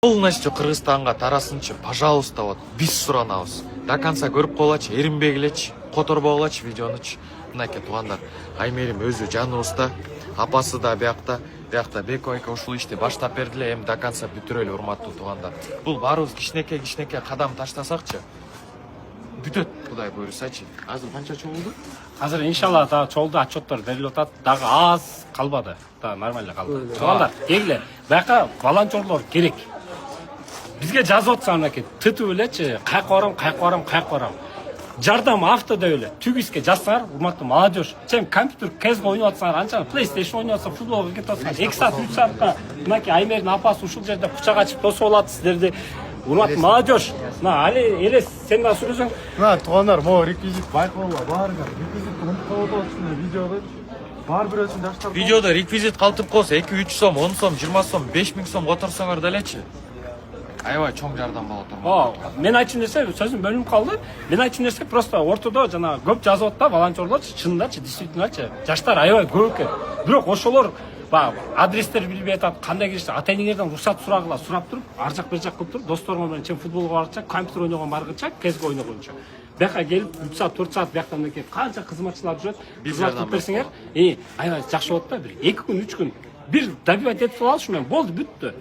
Полностью Кыргызстанга тарасынчы, пожалуйста, вот биз суранабыз. До конца көрүп койгулачы, эринбегилечи, которбогулачы видеонучу. Мынакей туугандар, Аймерим өзү жаныбызда, апасы да биякта Беко эки ушул ишти баштап бердиле, эми до конца бүтүрөлү, урматтуу туугандар. Бул баарыбыз кичинекей кадам таштасакчы, бүтөт, Кудай буйрусачы. Азыр канча чогулду? Азыр иншалла да чолду отчеттор берилип атат. Дагы аз калбады. Да нормально калды. Туугандар, келгиле. Бияка волонтерлор керек. Бизге жазып атса мынакей тытып элечи, кайка барам. Жардам авто деп эле. Түгүскө жазсаңар, урматтуу молодежь. Чем компьютер кез ойнап атсаңар, анча PlayStation ойнап атсаңар, футболго кетип атсаңар, 2 саат, 3 саатка мынакей Аймердин апасы ушул жерде кучак ачып тосуп алат сиздерди. Урматтуу молодежь. Мына али элес сен да сүрөсөң. Мына туугандар, могу реквизит байкоолор баарыңар. Реквизитти унутпап атышсыңар видеодо. Бар бирөөсүн даштап. Видеодо реквизит калтырып койсо 2-3 сом, 10 сом, 20 сом, 5000 сом которсоңор делечи. Аябай чоң жардам болот турмак. Мен айтчу нерсе сөзүм бөлүнүп калды. Мен айтчу нерсе просто ортодо жана көп жазып атат да волонтерлор, чынындачы, действительночы. Жаштар аябай көп экен. Бирок ошолор адрестер билбей атат, кандай киришти, ата-энеңерден уруксат сурап туруп, ар жак бер жак кылып туруп, досторуң менен чем футболго барча, компьютер ойногон баргыча, кезге ойногончо. Бияка келип 3 саат, 4 саат бияктан мынакей канча кызматчылар жүрөт. Кызмат кылып берсеңер, аябай жакшы болот да. Бир 2 күн, 3 күн бир добивать этип алыш менен болду, бүттү.